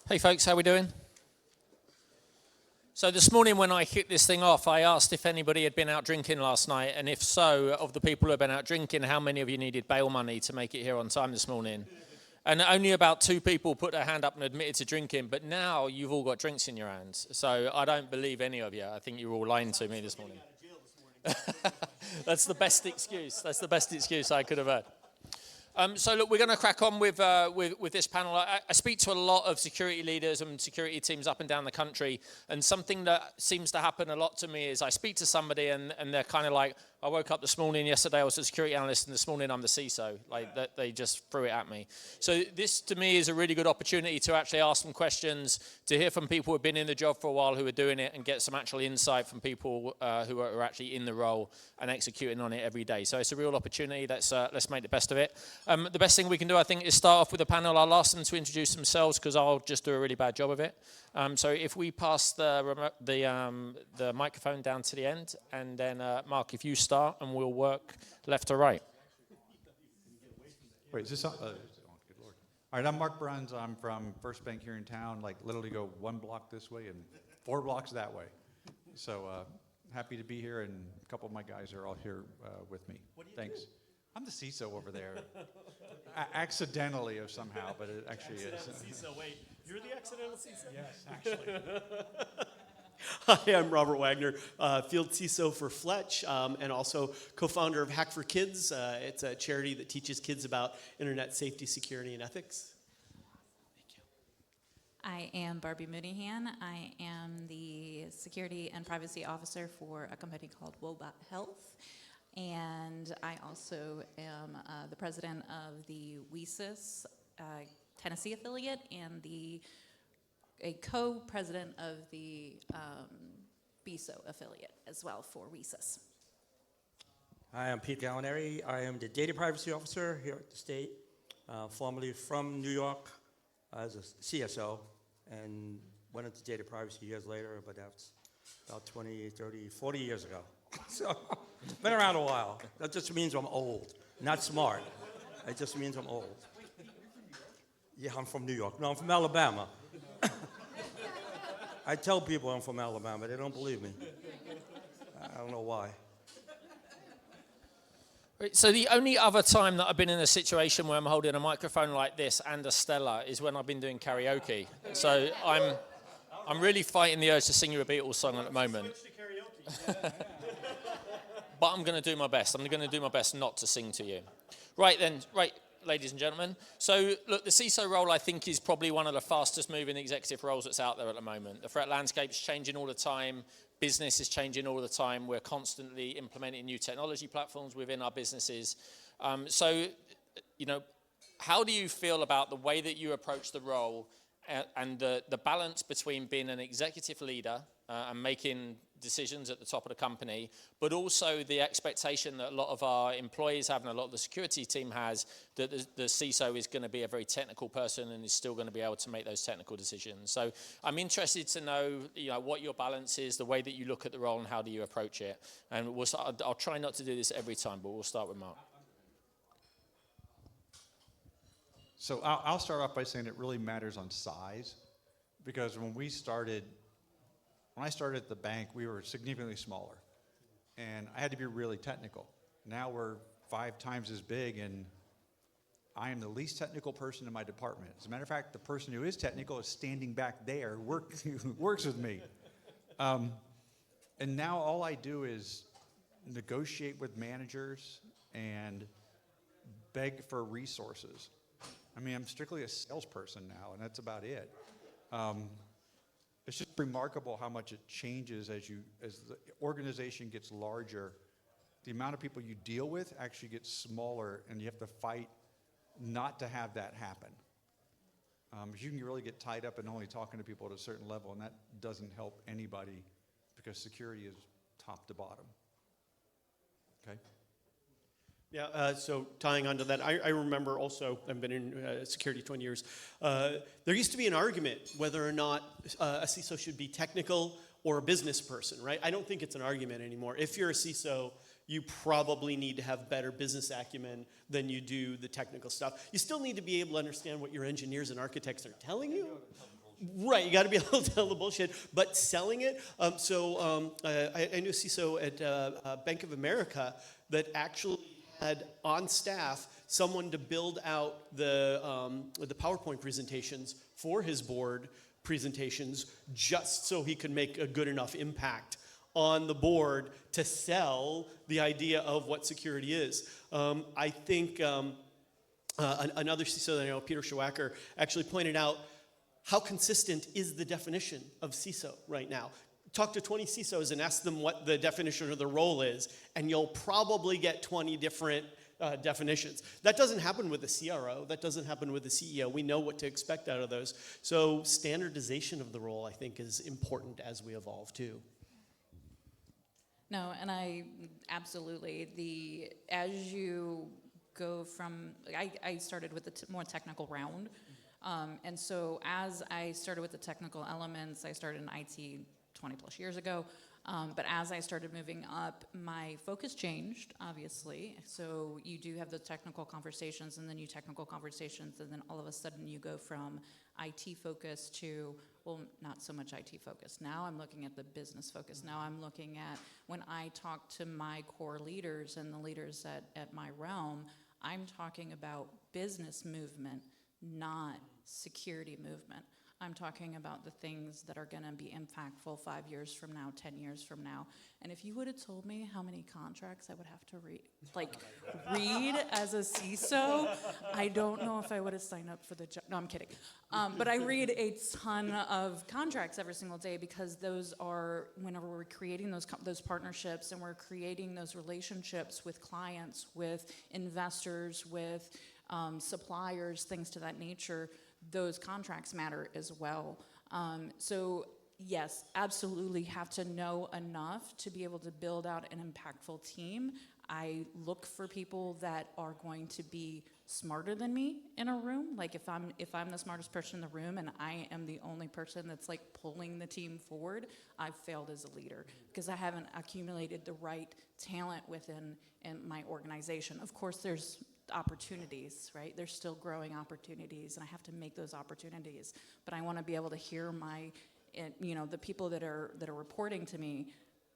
Hey folks, how we doing? So this morning when I kicked this thing off, I asked if anybody had been out drinking last night, and if so, of the people who have been out drinking, how many of you needed bail money to make it here on time this morning? And only about 2 people put their hand up and admitted to drinking, but now you've all got drinks in your hands. So I don't believe any of you. I think you're all lying to me this morning. That's the best excuse. That's the best excuse I could have heard. So look, we're going to crack on with this panel. I speak to a lot of security leaders and security teams up and down the country, and something that seems to happen a lot to me is I speak to somebody and they're kind of like, I woke up this morning, yesterday I was a security analyst, and this morning I'm the CISO. Like, that, they just threw it at me. So this, to me, is a really good opportunity to actually ask some questions, to hear from people who have been in the job for a while, who are doing it, and get some actual insight from people who are actually in the role and executing on it every day. So it's a real opportunity. Let's make the best of it. The best thing we can do, I think, is start off with a panel. I'll ask them to introduce themselves because I'll just do a really bad job of it. So if we pass the microphone down to the end, and then Mark, if you start, and we'll work left to right. Wait, is this on? Good Lord. All right, I'm Mark Bruns. I'm from FirstBank here in town, like literally go 1 block this way and 4 blocks that way. So happy to be here, and a couple of my guys are all here with me. What do you Thanks. Do? I'm the CISO over there. Accidentally or somehow, but it actually is. CISO, wait, you're the accidental CISO? Yes, actually. Hi, I'm Robert Wagner, Field CISO for Fletch, and also co-founder of Hack for Kids. It's a charity that teaches kids about internet safety, security, and ethics. Thank you. I am Barbee Mooneyhan. I am the security and privacy officer for a company called WoeBot Health. And I also am the president of the WESIS Tennessee affiliate and a co-president of the BISO affiliate as well for WESIS. Hi, I'm Pete Gallinari. I am the data privacy officer here at the state, formerly from New York as a CSO, and went into data privacy years later, but that's about 20, 30, 40 years ago. So, been around a while. That just means I'm old, not smart. It just means I'm old. Yeah, I'm from New York. No, I'm from Alabama. I tell people I'm from Alabama. They don't believe me. I don't know why. So the only other time that I've been in a situation where I'm holding a microphone like this and a Stella is when I've been doing karaoke. So I'm really fighting the urge to sing you a Beatles song at the moment. But I'm going to do my best. I'm going to do my best not to sing to you. Right then, ladies and gentlemen. So look, the CISO role, I think, is probably one of the fastest moving executive roles that's out there at the moment. The threat landscape's changing all the time. Business is changing all the time. We're constantly implementing new technology platforms within our businesses. So, you know, how do you feel about the way that you approach the role and the balance between being an executive leader and making decisions at the top of the company, but also the expectation that a lot of our employees have and a lot of the security team has, that the CISO is going to be a very technical person and is still going to be able to make those technical decisions. So I'm interested to know, what your balance is, the way that you look at the role, and how do you approach it. And I'll try not to do this every time, but we'll start with Mark. So I'll start off by saying it really matters on size, because when I started at the bank, we were significantly smaller, and I had to be really technical. Now we're 5 times as big, and I am the least technical person in my department. As a matter of fact, the person who is technical is standing back there, works with me. And now all I do is negotiate with managers and beg for resources. I mean, I'm strictly a salesperson now, and that's about it. It's just remarkable how much it changes as the organization gets larger. The amount of people you deal with actually gets smaller, and you have to fight not to have that happen. You can really get tied up in only talking to people at a certain level, and that doesn't help anybody, because security is top to bottom. Okay? Yeah, so tying onto that, I remember also, I've been in security 20 years, there used to be an argument whether or not a CISO should be technical or a business person, right? I don't think it's an argument anymore. If you're a CISO, you probably need to have better business acumen than you do the technical stuff. You still need to be able to understand what your engineers and architects are telling you. Right, you got to be able to tell the bullshit, but selling it. I knew a CISO at Bank of America that actually had on staff someone to build out the PowerPoint presentations for his board presentations, just so he could make a good enough impact on the board to sell the idea of what security is. I think another CISO that I know, Peter Schwacker, actually pointed out how consistent is the definition of CISO right now. Talk to 20 CISOs and ask them what the definition of the role is, and you'll probably get 20 different definitions. That doesn't happen with the CRO. That doesn't happen with the CEO. We know what to expect out of those. So standardization of the role, I think, is important as we evolve too. No, and I absolutely, as you go from, I started with the more technical round. And so as I started with the technical elements, I started in IT 20 plus years ago. But as I started moving up, my focus changed, obviously. So you do have the technical conversations and then you technical conversations, and then all of a sudden you go from IT focus to, well, not so much IT focus. Now I'm looking at the business focus. Now I'm looking at when I talk to my core leaders and the leaders at my realm, I'm talking about business movement, not security movement. I'm talking about the things that are going to be impactful 5 years from now, 10 years from now. And if you would have told me how many contracts I would have to read as a CISO, I don't know if I would have signed up for the job. No, I'm kidding. But I read a ton of contracts every single day, because those are, whenever we're creating those partnerships and we're creating those relationships with clients, with investors, with suppliers, things to that nature, those contracts matter as well. So yes, absolutely have to know enough to be able to build out an impactful team. I look for people that are going to be smarter than me in a room. Like if I'm the smartest person in the room and I am the only person that's like pulling the team forward, I've failed as a leader because I haven't accumulated the right talent within my organization. Of course, there's opportunities, right? There's still growing opportunities, and I have to make those opportunities. But I want to be able to hear the people that are reporting to me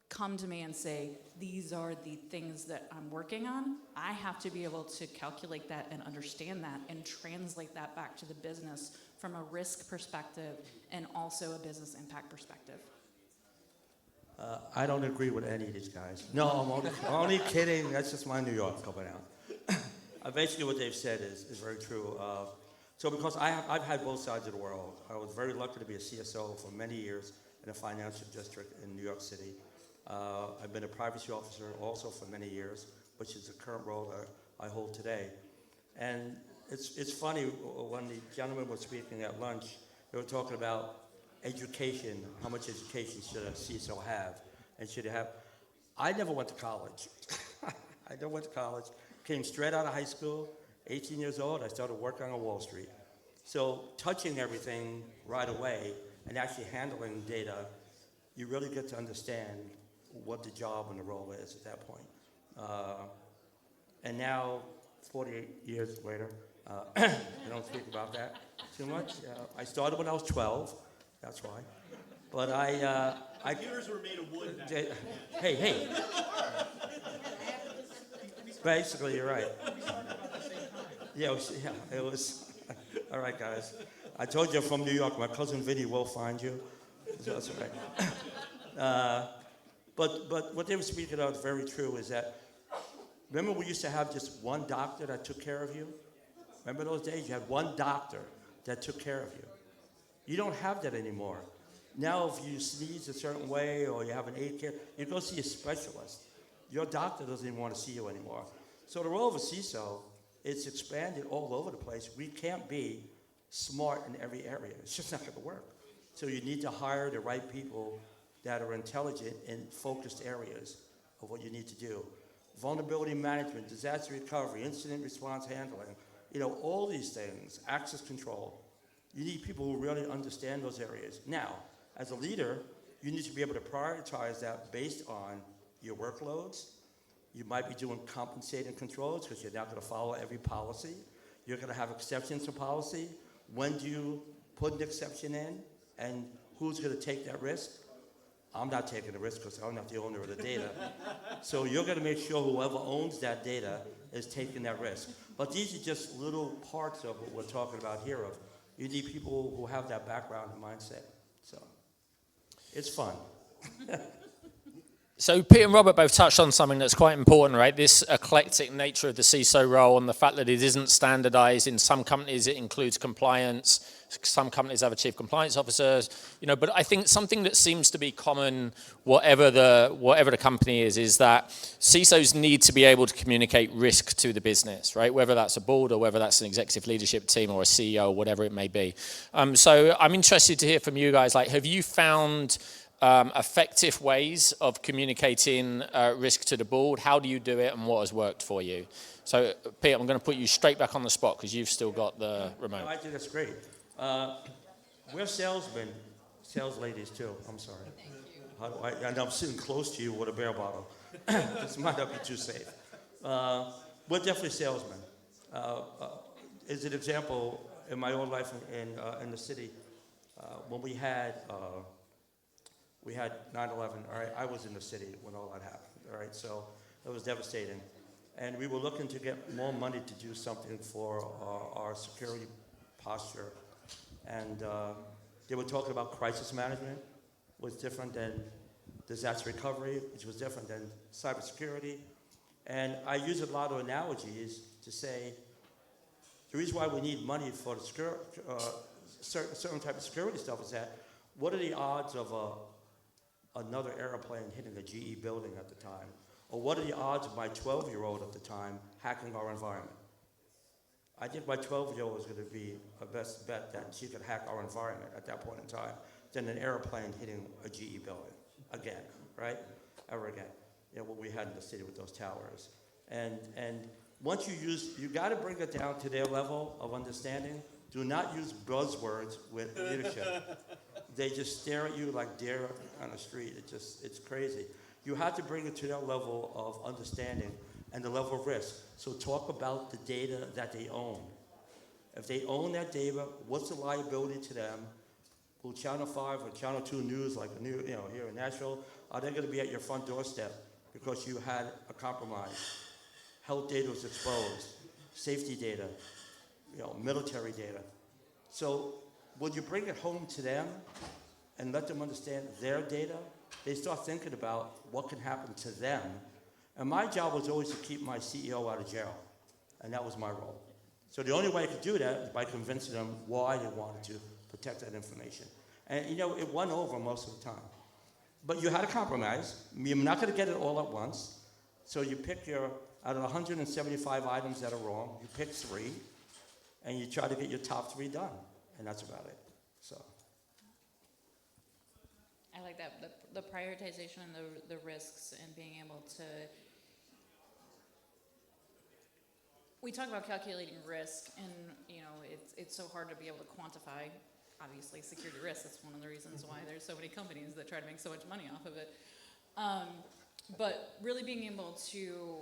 come to me and say, these are the things that I'm working on. I have to be able to calculate that and understand that and translate that back to the business from a risk perspective and also a business impact perspective. I don't agree with any of these guys. No, I'm only kidding. That's just my New York coming out. Basically, what they've said is very true. So because I've had both sides of the world. I was very lucky to be a CSO for many years in a financial district in New York City. I've been a privacy officer also for many years, which is the current role that I hold today. And it's funny, when the gentleman was speaking at lunch, they were talking about education, how much education should a CISO have, and should it have. I never went to college. I never went to college. Came straight out of high school, 18 years old, I started working on Wall Street. So touching everything right away and actually handling data, you really get to understand what the job and the role is at that point. And now, 48 years later, I don't speak about that too much. I started when I was 12, that's why. But Computers were made of wood back then. Hey. Basically, you're right. Yeah, it was. All right, guys. I told you I'm from New York. My cousin Vinny will find you. So that's all right. But what they were speaking of is very true, is that, remember we used to have just one doctor that took care of you? Remember those days? You had one doctor that took care of you. You don't have that anymore. Now if you sneeze a certain way or you have an aid care, you go see a specialist. Your doctor doesn't even want to see you anymore. So the role of a CISO, it's expanded all over the place. We can't be smart in every area. It's just not going to work. So you need to hire the right people that are intelligent in focused areas of what you need to do. Vulnerability management, disaster recovery, incident response handling, all these things, access control. You need people who really understand those areas. Now, as a leader, you need to be able to prioritize that based on your workloads. You might be doing compensating controls because you're not going to follow every policy. You're going to have exceptions to policy. When do you put an exception in, and who's going to take that risk? I'm not taking the risk because I'm not the owner of the data. So you're going to make sure whoever owns that data is taking that risk. But these are just little parts of what we're talking about here. Of you need people who have that background and mindset. So it's fun. So Pete and Robert both touched on something that's quite important, right? This eclectic nature of the CISO role and the fact that it isn't standardized. In some companies, it includes compliance. Some companies have a chief compliance officer, but I think something that seems to be common, whatever the company is that CISOs need to be able to communicate risk to the business, right? Whether that's a board or whether that's an executive leadership team or a CEO or whatever it may be. So I'm interested to hear from you guys, have you found effective ways of communicating risk to the board? How do you do it, and what has worked for you? So, Pete, I'm going to put you straight back on the spot because you've still got the remote. I think that's great. We're salesmen, sales ladies too. I'm sorry. Thank you. And I'm sitting close to you with a beer bottle. This might not be too safe. We're definitely salesmen. As an example, in my own life in the city, when we had 9/11, all right? I was in the city when all that happened, all right? So it was devastating. And we were looking to get more money to do something for our security posture. And they were talking about crisis management, was different than disaster recovery, which was different than cybersecurity. And I use a lot of analogies to say the reason why we need money for the certain type of security stuff is that what are the odds of another airplane hitting a GE building at the time? Or what are the odds of my 12-year-old at the time hacking our environment? I think my 12-year-old was going to be a best bet that she could hack our environment at that point in time than an airplane hitting a GE building again, right? Ever again. What we had in the city with those towers. And once you got to bring it down to their level of understanding. Do not use buzzwords with leadership. They just stare at you like deer on the street. It's crazy. You have to bring it to their level of understanding and the level of risk. So talk about the data that they own. If they own that data, what's the liability to them? Will Channel 5 or Channel 2 News, like here in Nashville, are they going to be at your front doorstep because you had a compromise? Health data was exposed, safety data, military data. So when you bring it home to them and let them understand their data, they start thinking about what can happen to them. And my job was always to keep my CEO out of jail. And that was my role. So the only way I could do that is by convincing them why they wanted to protect that information. And it won over most of the time. But you had a compromise. You're not going to get it all at once. So you pick out of 175 items that are wrong, you pick 3, and you try to get your top 3 done. And that's about it. So. I like that, the prioritization and the risks and being able to, we talk about calculating risk, and it's so hard to be able to quantify, obviously, security risk. That's one of the reasons why there's so many companies that try to make so much money off of it. But really being able to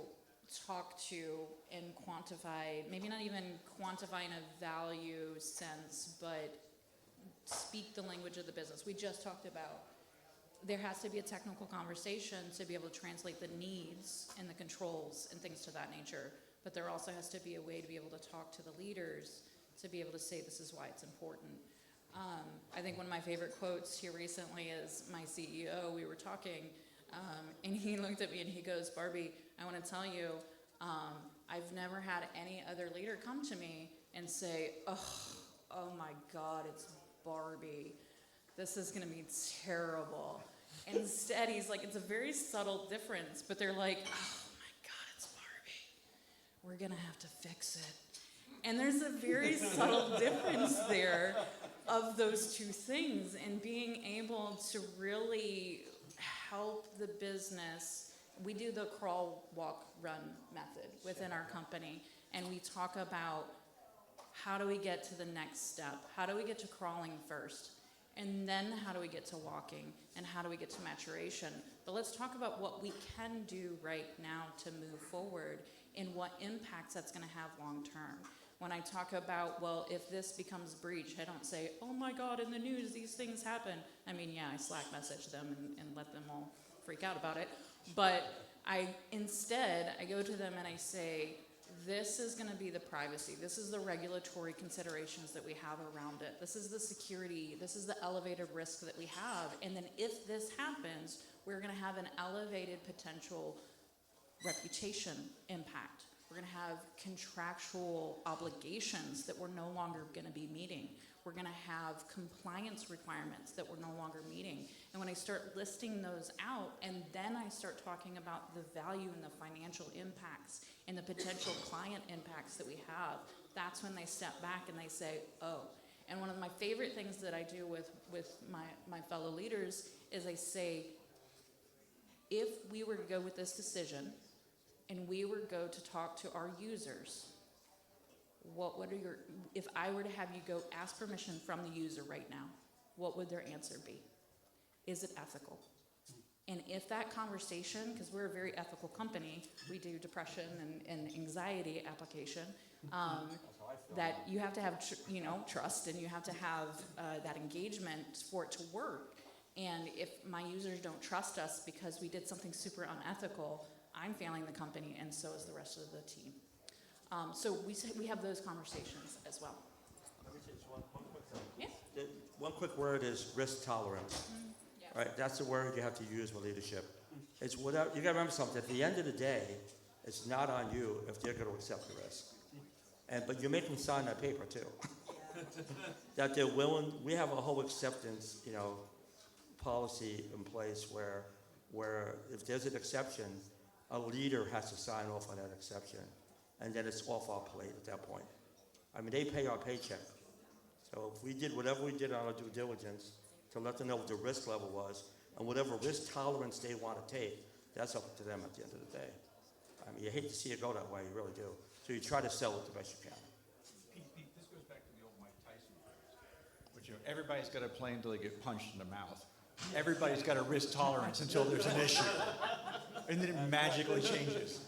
talk to and quantify, maybe not even quantify in a value sense, but speak the language of the business. We just talked about there has to be a technical conversation to be able to translate the needs and the controls and things to that nature. But there also has to be a way to be able to talk to the leaders to be able to say this is why it's important. I think one of my favorite quotes here recently is my CEO. We were talking, and he looked at me and he goes, "Barbie, I want to tell you, I've never had any other leader come to me and say, oh my God, it's Barbie. This is going to be terrible." Instead, he's like, it's a very subtle difference, but they're like, "Oh my God, it's Barbie. We're going to have to fix it." And there's a very subtle difference there of those two things, and being able to really help the business. We do the crawl, walk, run method within our company, and we talk about how do we get to the next step? How do we get to crawling first? And then how do we get to walking? And how do we get to maturation? But let's talk about what we can do right now to move forward and what impacts that's going to have long term. When I talk about, well, if this becomes breach, I don't say, oh my God, in the news, these things happen. I mean, yeah, I Slack message them and let them all freak out about it. But instead, I go to them and I say, this is going to be the privacy. This is the regulatory considerations that we have around it. This is the security. This is the elevated risk that we have. And then if this happens, we're going to have an elevated potential reputation impact. We're going to have contractual obligations that we're no longer going to be meeting. We're going to have compliance requirements that we're no longer meeting. And when I start listing those out, and then I start talking about the value and the financial impacts and the potential client impacts that we have, that's when they step back and they say, oh. And one of my favorite things that I do with my fellow leaders is I say, if we were to go with this decision and we were to go to talk to our users, if I were to have you go ask permission from the user right now, what would their answer be? Is it ethical? And if that conversation, because we're a very ethical company, we do depression and anxiety application, that you have to have trust, and you have to have that engagement for it to work. And if my users don't trust us because we did something super unethical, I'm failing the company, and so is the rest of the team. So we have those conversations as well. Let me say just one quick thing. Yeah. One quick word is risk tolerance. Yeah. Right, that's the word you have to use with leadership. It's without, you got to remember something. At the end of the day, it's not on you if they're going to accept the risk. But you make them sign that paper too. That they're willing. We have a whole acceptance, policy in place where if there's an exception, a leader has to sign off on that exception, and then it's off our plate at that point. I mean, they pay our paycheck. So if we did whatever we did on our due diligence to let them know what the risk level was, and whatever risk tolerance they want to take, that's up to them at the end of the day. I mean, you hate to see it go that way, you really do. So you try to sell it the best you can. Pete, this goes back to the old Mike Tyson phrase, which everybody's got to play until they get punched in the mouth. Everybody's got a risk tolerance until there's an issue. And then it magically changes.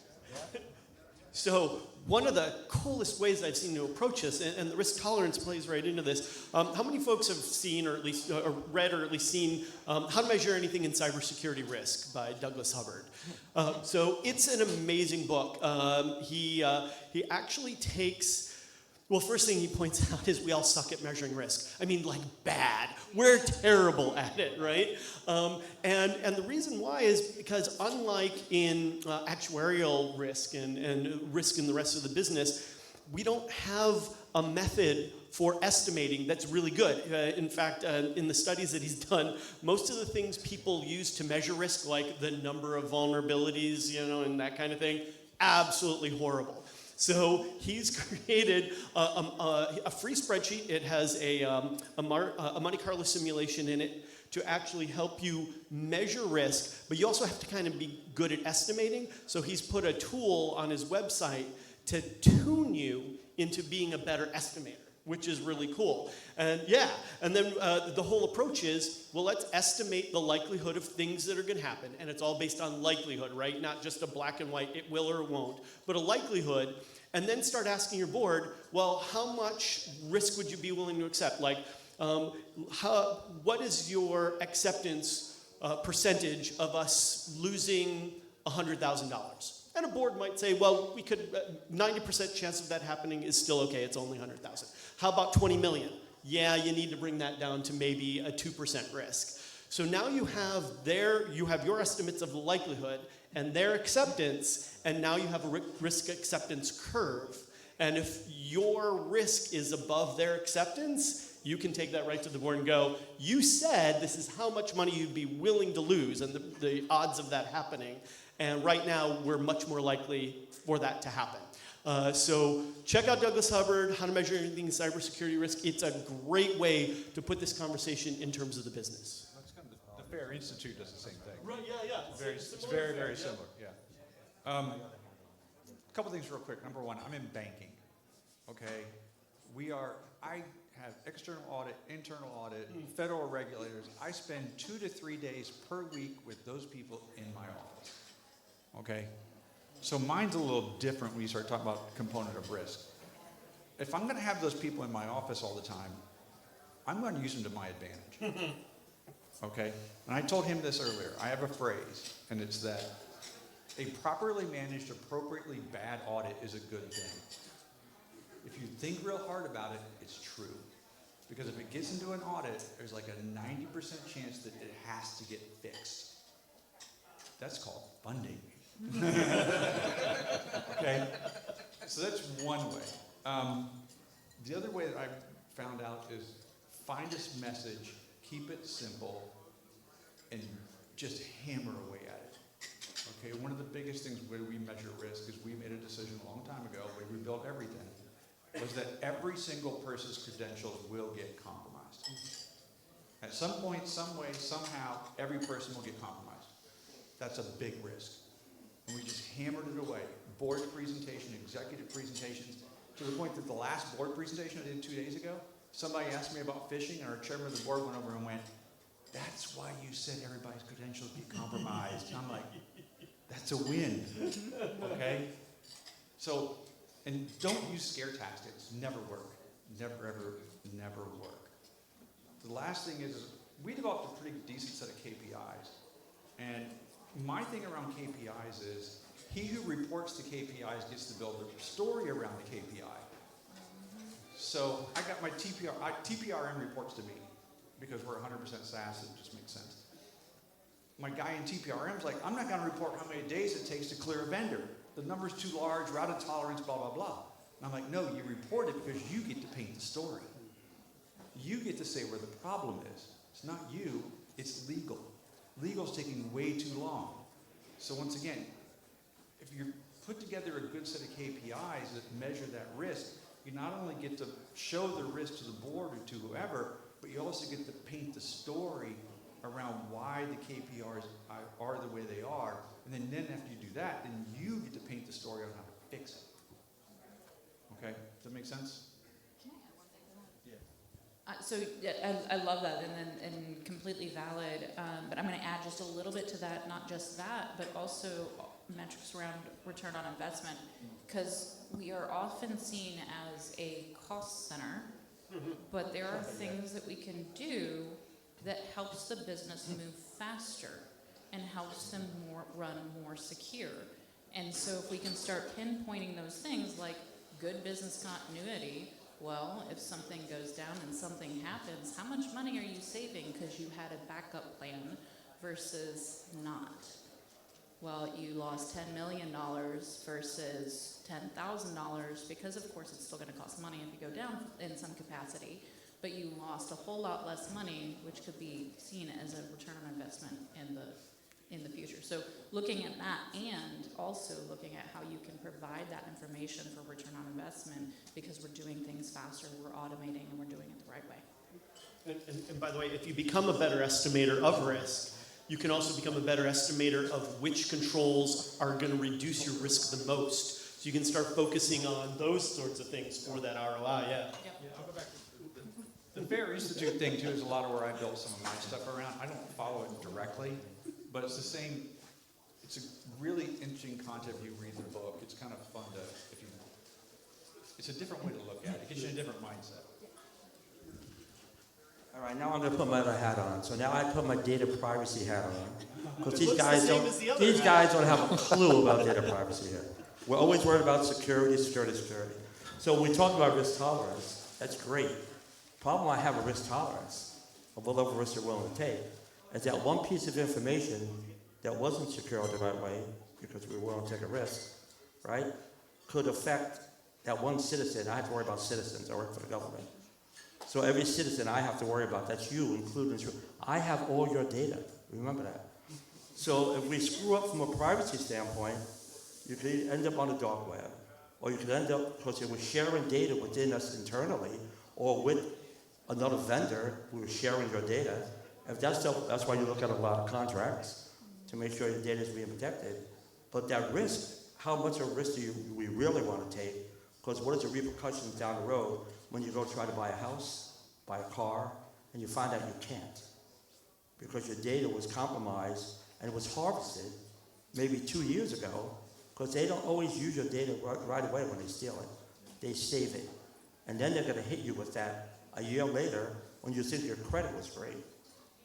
So one of the coolest ways I've seen to approach this, and the risk tolerance plays right into this, how many folks have seen or at least read or at least seen How to Measure Anything in Cybersecurity Risk by Douglas Hubbard? So it's an amazing book. He actually takes... Well, first thing he points out is we all suck at measuring risk. I mean, like bad. We're terrible at it, right? And the reason why is because unlike in actuarial risk and risk in the rest of the business, we don't have a method for estimating that's really good. In fact, in the studies that he's done, most of the things people use to measure risk, like the number of vulnerabilities, and that kind of thing, absolutely horrible. So he's created a free spreadsheet. It has a Monte Carlo simulation in it to actually help you measure risk, but you also have to kind of be good at estimating. So he's put a tool on his website to tune you into being a better estimator, which is really cool. And then the whole approach is, well, let's estimate the likelihood of things that are going to happen. And it's all based on likelihood, right? Not just a black and white, it will or it won't, but a likelihood. And then start asking your board, well, how much risk would you be willing to accept? Like, what is your acceptance percentage of us losing $100,000? And a board might say, well, we could, 90% chance of that happening is still okay, it's only 100,000. How about 20 million? Yeah, you need to bring that down to maybe a 2% risk. So now you have your estimates of the likelihood and their acceptance, and now you have a risk acceptance curve. And if your risk is above their acceptance, you can take that right to the board and go, you said this is how much money you'd be willing to lose and the odds of that happening. And right now, we're much more likely for that to happen. So check out Douglas Hubbard, How to Measure Anything in Cybersecurity Risk. It's a great way to put this conversation in terms of the business. That's kind of the FAIR Institute does the same thing. Right, yeah. It's very, very similar, yeah. A couple things real quick. Number one, I'm in banking, okay? I have external audit, internal audit, federal regulators. I spend 2 to 3 days per week with those people in my office, okay? So mine's a little different when you start talking about component of risk. if I'm going to have those people in my office all the time, I'm going to use them to my advantage. Okay? And I told him this earlier. I have a phrase, and it's that a properly managed, appropriately bad audit is a good thing. If you think real hard about it, it's true. Because if it gets into an audit, there's like a 90% chance that it has to get fixed. That's called funding. Okay? So that's one way. The other way that I found out is find this message, keep it simple, and just hammer away at it. Okay, one of the biggest things where we measure risk is we made a decision a long time ago when we built everything, was that every single person's credentials will get compromised. At some point, some way, somehow, every person will get compromised. That's a big risk. And we just hammered it away. Board presentation, executive presentations, to the point that the last board presentation I did 2 days ago, somebody asked me about phishing, and our chairman of the board went over and went, "That's why you said everybody's credentials get compromised." And I'm like, that's a win, okay? So, and don't use scare tactics. Never work. Never, ever, never work. The last thing is, we developed a pretty decent set of KPIs. And my thing around KPIs is, he who reports the KPIs gets to build a story around the KPI. So I got my TPRM reports to me, because we're 100% SaaS, it just makes sense. My guy in TPRM's like, I'm not going to report how many days it takes to clear a vendor. The number's too large, routed tolerance, blah, blah, blah. And I'm like, no, you report it because you get to paint the story. You get to say where the problem is. It's not you, it's legal. Legal's taking way too long. So once again, if you put together a good set of KPIs that measure that risk, you not only get to show the risk to the board or to whoever, but you also get to paint the story around why the KPIs are the way they are. And then after you do that, then you get to paint the story on how to fix it. Okay? Does that make sense? So yeah, I love that and completely valid, but I'm going to add just a little bit to that, not just that, but also metrics around return on investment, because we are often seen as a cost center, but there are things that we can do that helps the business move faster and helps them run more secure. And so if we can start pinpointing those things like good business continuity, well, if something goes down and something happens, how much money are you saving because you had a backup plan versus not? Well, you lost $10 million versus $10,000 because, of course, it's still going to cost money if you go down in some capacity, but you lost a whole lot less money, which could be seen as a return on investment in the future. So looking at that and also looking at how you can provide that information for return on investment, because we're doing things faster, we're automating, and we're doing it the right way. And by the way, if you become a better estimator of risk, you can also become a better estimator of which controls are going to reduce your risk the most. So you can start focusing on those sorts of things for that ROI, yeah. I'll go back to the Fair Institute thing, too, is a lot of where I built some of my stuff around. I don't follow it directly, but it's the same. It's a really interesting concept if you read the book. It's kind of fun to, it's a different way to look at it. It gives you a different mindset. All right, now I'm going to put my other hat on. So now I put my data privacy hat on. Because these looks guys the same as the other hat. don't have a clue about data privacy here. We're always worried about security. So when we talk about risk tolerance, that's great. Problem I have with risk tolerance, of what level of risk you're willing to take, is that one piece of information that wasn't secured the right way, because we were willing to take a risk, right, could affect that one citizen. I have to worry about citizens. I work for the government. So every citizen I have to worry about, that's you, including you. I have all your data. Remember that. So if we screw up from a privacy standpoint, you could end up on the dark web, or you could end up, because we're sharing data within us internally, or with another vendor who is sharing your data. If that's why you look at a lot of contracts, to make sure your data is being protected. But that risk, how much of a risk do we really want to take? Because what is the repercussions down the road when you go try to buy a house, buy a car, and you find out you can't? Because your data was compromised and it was harvested maybe 2 years ago, because they don't always use your data right away when they steal it. They save it. And then they're gonna hit you with that a year later when you think your credit was great.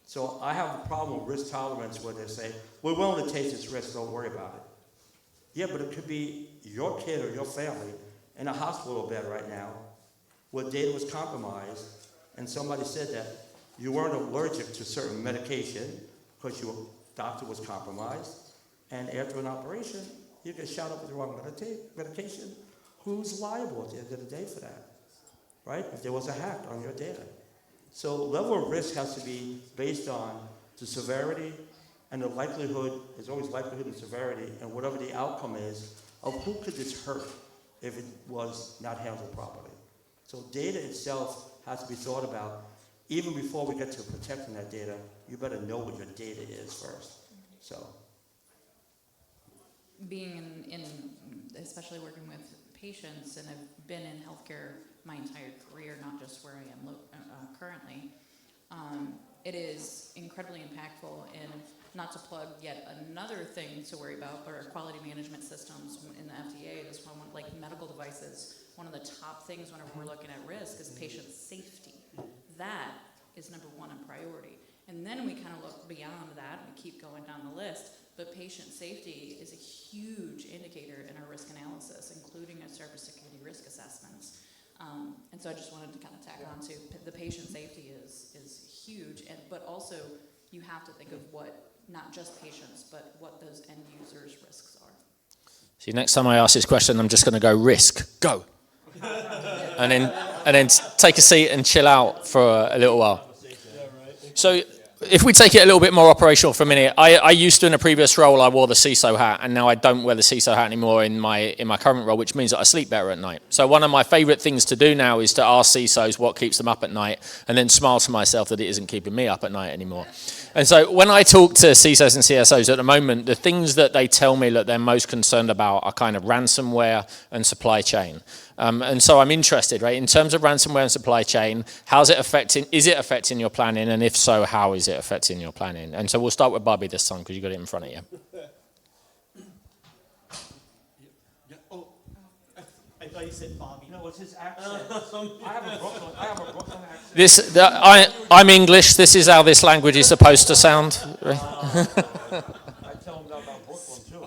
So I have a problem with risk tolerance where they say, we're willing to take this risk, don't worry about it. Yeah, but it could be your kid or your family in a hospital bed right now where data was compromised and somebody said that you weren't allergic to certain medication because your doctor was compromised, and after an operation, you get shot up with the wrong medication. Who's liable at the end of the day for that, right? If there was a hack on your data. So level of risk has to be based on the severity and the likelihood. There's always likelihood and severity, and whatever the outcome is of who could this hurt if it was not handled properly. So data itself has to be thought about. Even before we get to protecting that data, you better know what your data is first. So, being in especially working with patients, and I've been in healthcare my entire career, not just where I am currently, it is incredibly impactful. And not to plug yet another thing to worry about, but our quality management systems in the FDA, this one, like medical devices, one of the top things whenever we're looking at risk is patient safety. That is number one in priority. And then we kind of look beyond that and we keep going down the list. But patient safety is a huge indicator in our risk analysis, including our cybersecurity risk assessments. And so I just wanted to kind of tack on to the patient safety is huge, but also you have to think of what, not just patients, but what those end users' risks are. See, next time I ask this question, I'm just going to go risk, go. and then take a seat and chill out for a little while. So if we take it a little bit more operational for a minute, I used to, in a previous role, I wore the CISO hat, and now I don't wear the CISO hat anymore in my current role, which means that I sleep better at night. So one of my favorite things to do now is to ask CISOs what keeps them up at night, and then smile to myself that it isn't keeping me up at night anymore. And so when I talk to CISOs and CSOs at the moment, the things that they tell me that they're most concerned about are kind of ransomware and supply chain. And so I'm interested, right, in terms of ransomware and supply chain, is it affecting your planning? And if so, how is it affecting your planning? And so we'll start with Barbee this time because you got it in front of you. I thought you said Bobby. no, it's his accent. I have a Brooklyn accent. I'm English. This is how this language is supposed to sound. Right? I tell him about Brooklyn too.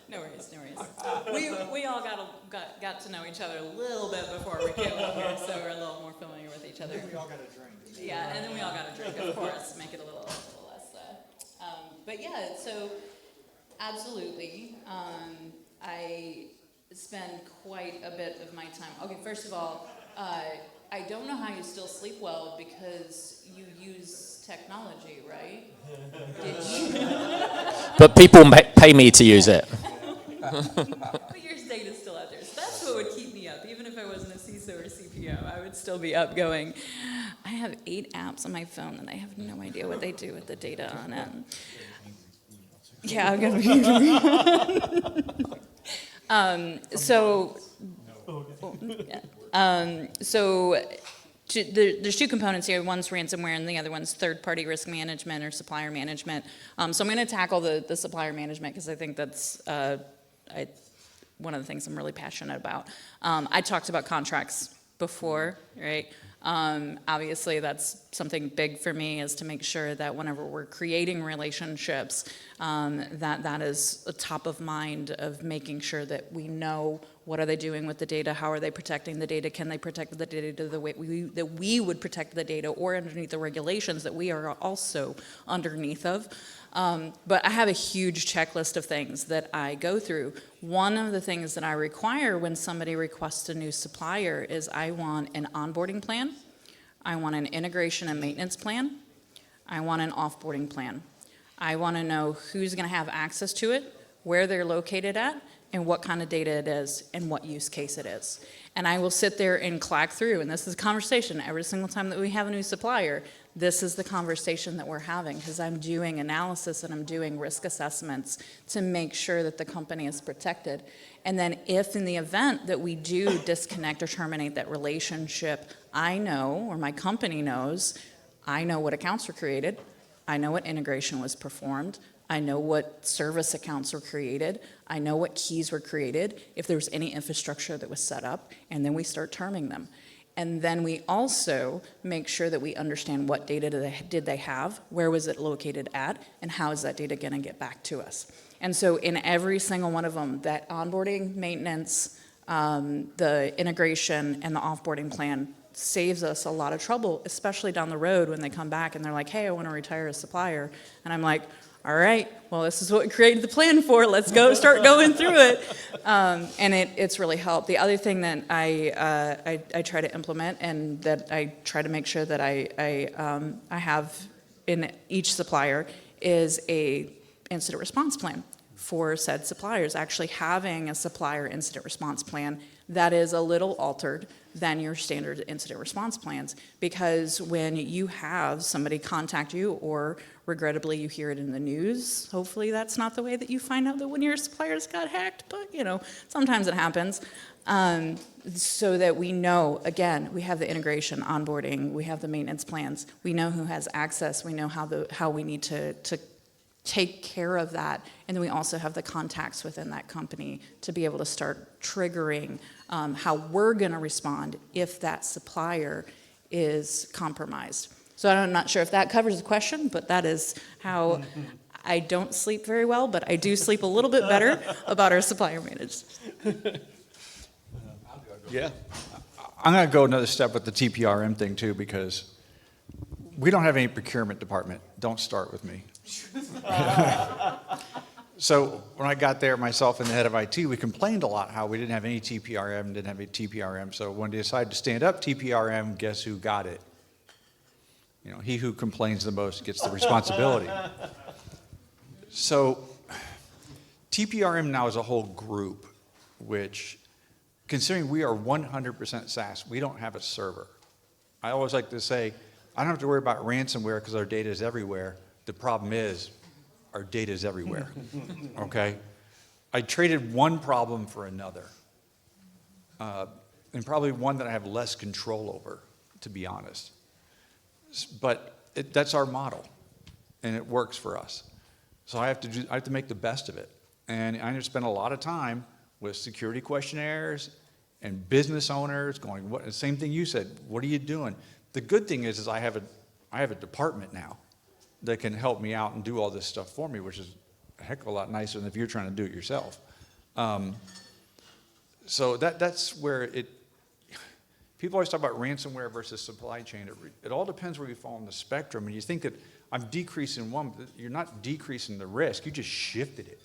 No worries. We all got to know each other a little bit before we came up here, so we're a little more familiar with each other. We all got a drink. Yeah, and then we all got a drink, of course, make it a little less. But yeah, so absolutely, I spend quite a bit of my time. Okay, first of all, I don't know how you still sleep well because you use technology, right? Did you? But people pay me to use it. But your data's still out there. So that's what would keep me up. Even if I wasn't a CISO or CPO, I would still be up going, I have 8 apps on my phone and I have no idea what they do with the data on it. Yeah, I'm going to be So there's 2 components here. One's ransomware and the other one's third-party risk management or supplier management. So I'm going to tackle the supplier management because I think that's one of the things I'm really passionate about. I talked about contracts before, right? Obviously, that's something big for me, is to make sure that whenever we're creating relationships, that is a top of mind of making sure that we know what are they doing with the data, how are they protecting the data, can they protect the data the way that we would protect the data, or underneath the regulations that we are also underneath of. But I have a huge checklist of things that I go through. One of the things that I require when somebody requests a new supplier is I want an onboarding plan, I want an integration and maintenance plan, I want an offboarding plan. I want to know who's going to have access to it, where they're located at, and what kind of data it is, and what use case it is. And I will sit there and clack through, and this is a conversation every single time that we have a new supplier. This is the conversation that we're having, because I'm doing analysis and I'm doing risk assessments to make sure that the company is protected. And then if in the event that we do disconnect or terminate that relationship, I know, or my company knows, I know what accounts were created, I know what integration was performed, I know what service accounts were created. I know what keys were created, if there was any infrastructure that was set up, and then we start terming them. And then we also make sure that we understand what data did they have, where was it located at, and how is that data going to get back to us. And so in every single one of them, that onboarding, maintenance, the integration, and the offboarding plan saves us a lot of trouble, especially down the road when they come back and they're like, hey, I want to retire a supplier. And I'm like, all right, well, this is what we created the plan for. Let's go start going through it. And it's really helped. The other thing that I try to implement and that I try to make sure that I have in each supplier is a incident response plan for said suppliers. Actually having a supplier incident response plan that is a little altered than your standard incident response plans, because when you have somebody contact you, or regrettably you hear it in the news, hopefully that's not the way that you find out that one of your suppliers got hacked, but sometimes it happens, so that we know, again, we have the integration, onboarding, we have the maintenance plans, we know who has access, we know how we need to take care of that, and then we also have the contacts within that company to be able to start triggering how we're going to respond if that supplier is compromised. So I'm not sure if that covers the question, but that is how I don't sleep very well, but I do sleep a little bit better about our supplier managed. Yeah. I'm going to go another step with the TPRM thing too, because we don't have any procurement department. Don't start with me. So when I got there, myself and the head of IT, we complained a lot how we didn't have any TPRM, didn't have any TPRM. So when they decided to stand up TPRM, guess who got it? He who complains the most gets the responsibility. So TPRM now is a whole group, which, considering we are 100% SaaS, we don't have a server. I always like to say, I don't have to worry about ransomware because our data is everywhere. The problem is, our data is everywhere, okay? I traded one problem for another, and probably one that I have less control over, to be honest. But that's our model, and it works for us. So I have to make the best of it. And I have to spend a lot of time with security questionnaires and business owners going, same thing you said, what are you doing? The good thing is I have a department now that can help me out and do all this stuff for me, which is a heck of a lot nicer than if you're trying to do it yourself. So that's where people always talk about ransomware versus supply chain. It all depends where you fall on the spectrum. And you think that I'm decreasing one, but you're not decreasing the risk. You just shifted it.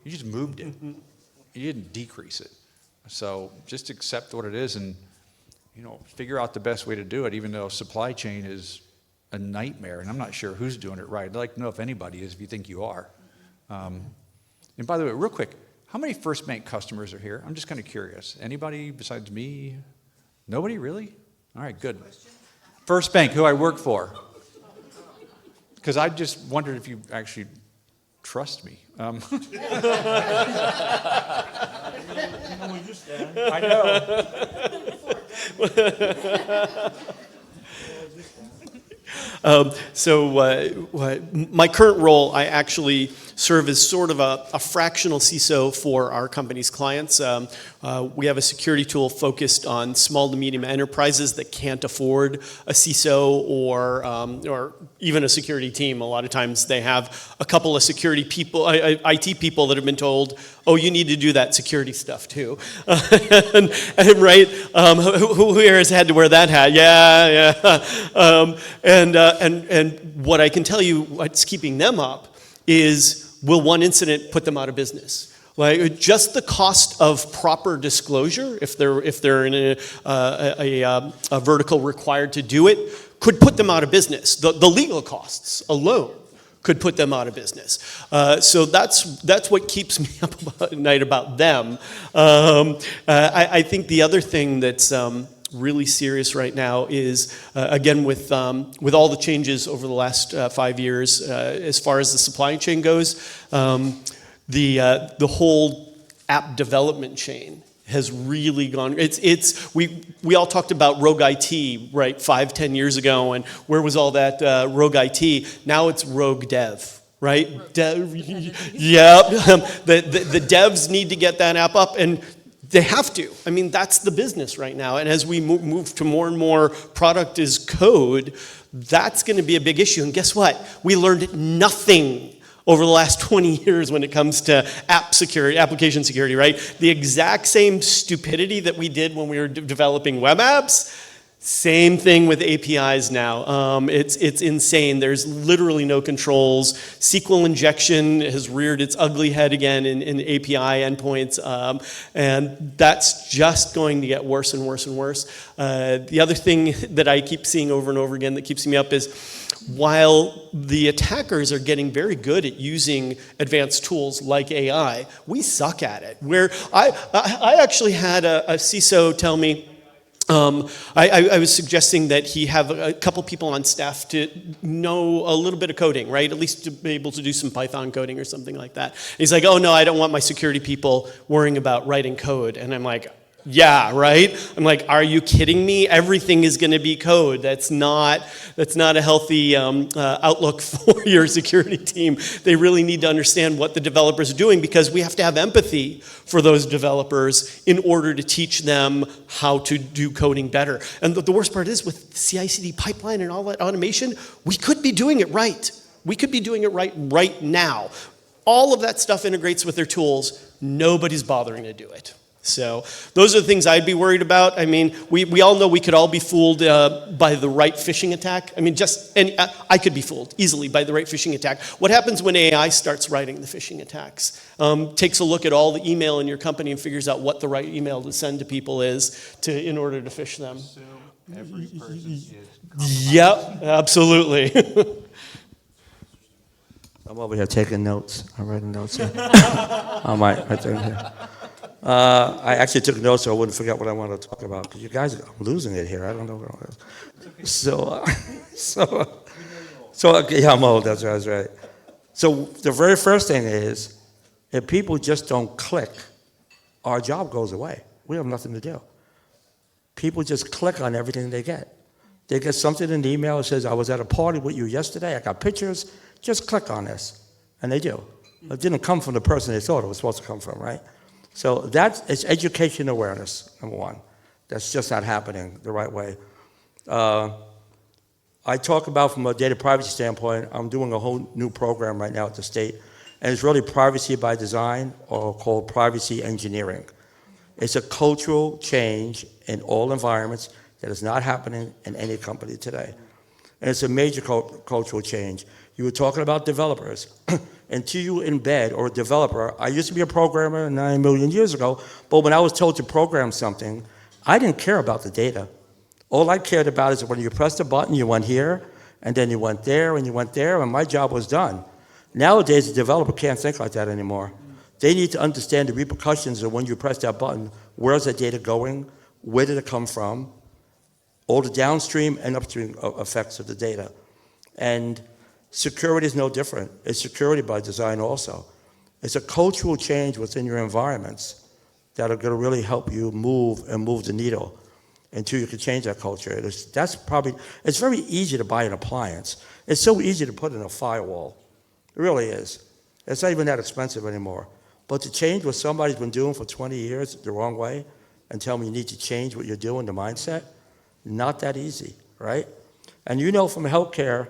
You just moved it. You didn't decrease it. So just accept what it is and figure out the best way to do it, even though supply chain is a nightmare, and I'm not sure who's doing it right. I'd like to know if anybody is, if you think you are. And by the way, real quick, how many FirstBank customers are here? I'm just kind of curious. Anybody besides me? Nobody, really? All right, good. FirstBank, who I work for. Because I just wondered if you actually trust me. I know. My current role, I actually serve as sort of a fractional CISO for our company's clients. We have a security tool focused on small to medium enterprises that can't afford a CISO or even a security team. A lot of times they have a couple of security people, IT people that have been told, oh, you need to do that security stuff too. and right, who here has had to wear that hat? Yeah. And what I can tell you, what's keeping them up is, will one incident put them out of business? Like just the cost of proper disclosure, if they're in a vertical required to do it, could put them out of business. The legal costs alone could put them out of business. So that's what keeps me up at night about them. I think the other thing that's really serious right now is, again, with all the changes over the last 5 years, as far as the supply chain goes, the whole app development chain has really gone. We all talked about rogue IT, right, 5-10 years ago, and where was all that rogue IT? Now it's rogue dev. right? Yep. The devs need to get that app up, and they have to. I mean, that's the business right now. And as we move to more and more product is code, that's going to be a big issue. And guess what? We learned nothing over the last 20 years when it comes to app security, application security, right? The exact same stupidity that we did when we were developing web apps, same thing with APIs now. It's insane. There's literally no controls. SQL injection has reared its ugly head again in API endpoints, and that's just going to get worse and worse and worse. The other thing that I keep seeing over and over again that keeps me up is, while the attackers are getting very good at using advanced tools like AI, we suck at it. Where I actually had a CISO tell me, I was suggesting that he have a couple people on staff to know a little bit of coding, right? At least to be able to do some Python coding or something like that. And he's like, oh no, I don't want my security people worrying about writing code. And I'm like, yeah, right? I'm like, are you kidding me? Everything is going to be code. That's not a healthy outlook for your security team. They really need to understand what the developers are doing, because we have to have empathy for those developers in order to teach them how to do coding better. And the worst part is, with CI/CD pipeline and all that automation, we could be doing it right. We could be doing it right now. All of that stuff integrates with their tools. Nobody's bothering to do it. So those are the things I'd be worried about. I mean, we all know we could all be fooled by the right phishing attack. I mean, I could be fooled easily by the right phishing attack. What happens when AI starts writing the phishing attacks? Takes a look at all the email in your company and figures out what the right email to send to people is in order to phish them. Assume every person is Yep, absolutely. I'm over here taking notes. I'm writing notes here. I might right there. Here. I actually took notes so I wouldn't forget what I wanted to talk about. Because you guys, I'm losing it here. I don't know what it is. So yeah, I'm old. That's right. So the very first thing is, if people just don't click, our job goes away. We have nothing to do. People just click on everything they get. They get something in the email that says, I was at a party with you yesterday. I got pictures. Just click on this. And they do. It didn't come from the person they thought it was supposed to come from, right? So it's education awareness, number one. That's just not happening the right way. I talk about, from a data privacy standpoint, I'm doing a whole new program right now at the state, and it's really privacy by design, or called privacy engineering. It's a cultural change in all environments that is not happening in any company today. And it's a major cultural change. You were talking about developers. Until you embed, or a developer, I used to be a programmer 9 million years ago, but when I was told to program something, I didn't care about the data. All I cared about is when you pressed a button, you went here, and then you went there, and you went there, and my job was done. Nowadays, the developer can't think like that anymore. They need to understand the repercussions of when you press that button. Where's the data going? Where did it come from? All the downstream and upstream effects of the data. And security is no different. It's security by design also. It's a cultural change within your environments that are going to really help you move the needle until you can change that culture. It's very easy to buy an appliance. It's so easy to put in a firewall. It really is. It's not even that expensive anymore. But to change what somebody's been doing for 20 years the wrong way and tell me you need to change what you're doing, the mindset, not that easy, right? And you know, from healthcare,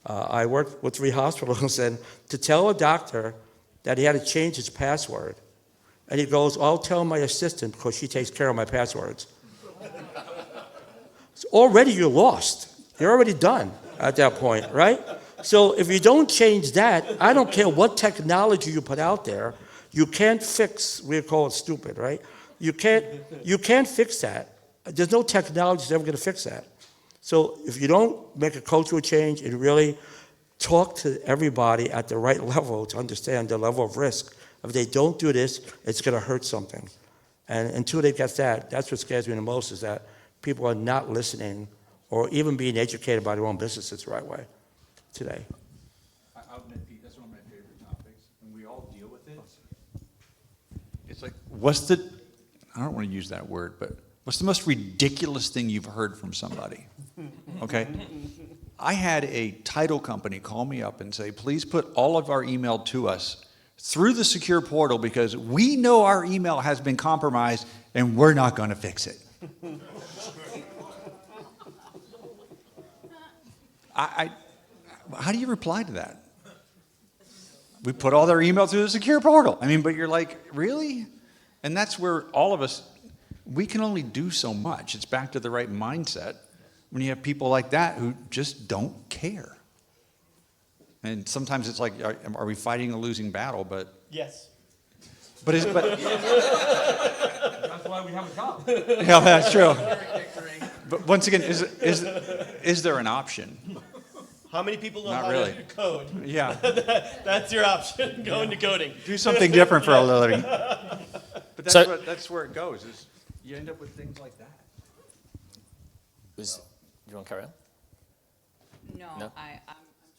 I worked with 3 hospitals, and to tell a doctor that he had to change his password, and he goes, I'll tell my assistant because she takes care of my passwords. So already you're lost. You're already done at that point, right? So if you don't change that, I don't care what technology you put out there, you can't fix, we call it stupid, right? You can't fix that. There's no technology that's ever going to fix that. So if you don't make a cultural change and really talk to everybody at the right level to understand the level of risk, if they don't do this, it's going to hurt something. And until they get that, that's what scares me the most, is that people are not listening or even being educated by their own businesses the right way today. I'll admit, Pete, that's one of my favorite topics, and we all deal with it. It's like, I don't want to use that word, but what's the most ridiculous thing you've heard from somebody? Okay? I had a title company call me up and say, please put all of our email to us through the secure portal because we know our email has been compromised and we're not going to fix it. How do you reply to that? We put all their email through the secure portal. I mean, but you're like, really? And that's where all of us, we can only do so much. It's back to the right mindset when you have people like that who just don't care. And sometimes it's like, are we fighting a losing battle? But Yes. but That's why we have a job. yeah, that's true. But once again, is there an option? How many people know Not how really. to code? Yeah, That's your option. Go into coding. do something different for a living. But that's where it goes. Is you end up with things like that. Do you want to carry on? No, No? I'm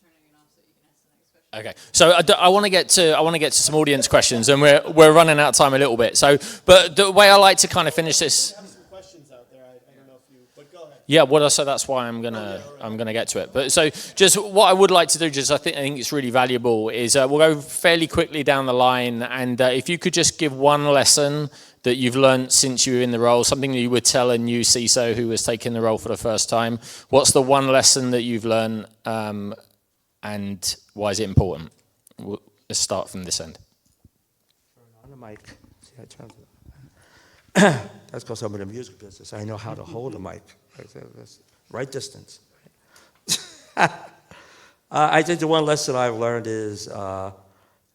turning it off so you can ask the next question. Okay, so I want to get to some audience questions, and we're running out of time a little bit. So, but the way I like to kind of finish this. I have some questions out there. I don't know if you, but go ahead. Yeah, well, so that's why I'm gonna get to it. But so, just what I would like to do, I think it's really valuable, is we'll go fairly quickly down the line, and if you could just give one lesson that you've learned since you were in the role, something that you would tell a new CISO who was taking the role for the first time. What's the one lesson that you've learned, and why is it important? Let's start from this end. Turn on the mic. See, I turned it. That's because I'm in the music business. I know how to hold a mic. That's right distance. I think the one lesson I've learned is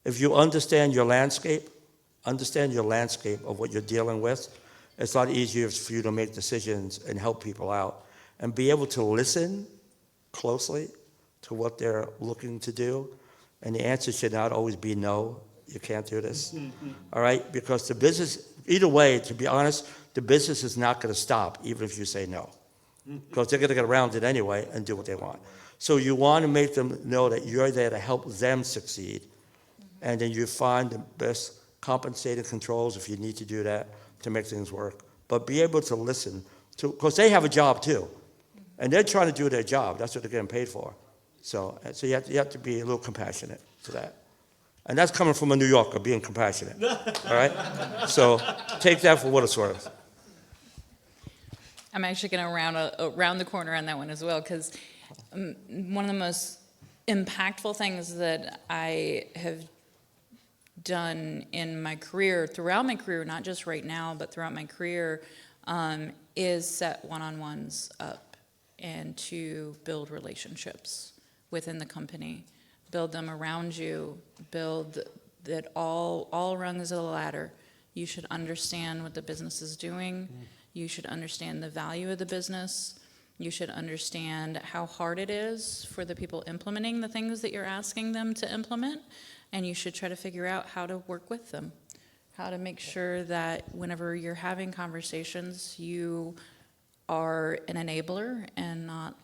if you understand your landscape of what you're dealing with, it's a lot easier for you to make decisions and help people out and be able to listen closely to what they're looking to do. And the answer should not always be no, you can't do this. All right? Because the business, either way, to be honest, the business is not going to stop even if you say no. Because they're going to get around it anyway and do what they want. So you want to make them know that you're there to help them succeed. And then you find the best compensated controls if you need to do that to make things work. But be able to listen to, because they have a job too. And they're trying to do their job. That's what they're getting paid for. So you have to be a little compassionate to that. And that's coming from a New Yorker, being compassionate. All right? So take that for what it's worth. I'm actually going to round the corner on that one as well, because one of the most impactful things that I have done in my career, throughout my career, not just right now, but throughout my career, is set one-on-ones up and to build relationships within the company. Build them around you, build that all rungs of the ladder. You should understand what the business is doing. You should understand the value of the business. You should understand how hard it is for the people implementing the things that you're asking them to implement. And you should try to figure out how to work with them, how to make sure that whenever you're having conversations, you are an enabler and not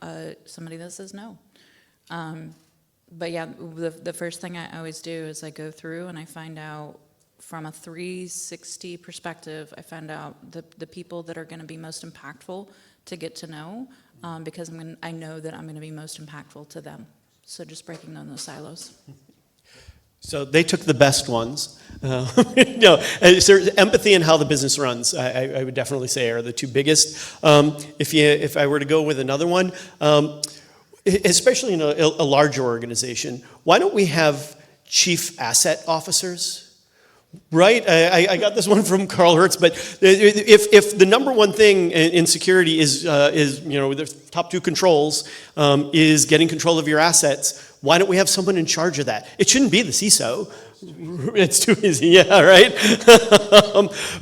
somebody that says no. But yeah, the first thing I always do is I go through and I find out from a 360 perspective, I find out the people that are going to be most impactful to get to know, because I know that I'm going to be most impactful to them. So just breaking down those silos. So they took the best ones. No, so empathy and how the business runs, I would definitely say are the two biggest. If I were to go with another one, especially in a larger organization, why don't we have chief asset officers? Right, I got this one from Carl Hertz, but if the number one thing in security is the top two controls is getting control of your assets, why don't we have someone in charge of that? It shouldn't be the CISO. It's too easy, yeah, right.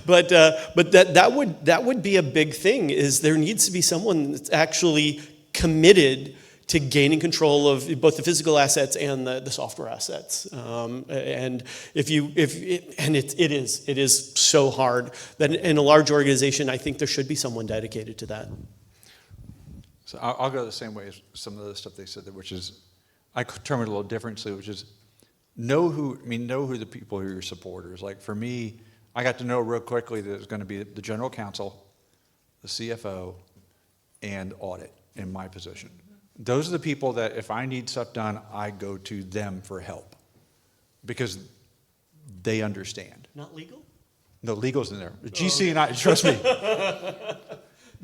But that would be a big thing. Is there needs to be someone that's actually committed to gaining control of both the physical assets and the software assets, and it is so hard that in a large organization, I think there should be someone dedicated to that. So I'll go the same way as some of the stuff they said, which is, I term it a little differently, which is know who the people who are your supporters. Like for me, I got to know real quickly that it was going to be the general counsel, the CFO, and audit in my position. Those are the people that if I need stuff done, I go to them for help because they understand. Not legal? No, legal's in there. GC and I, trust me.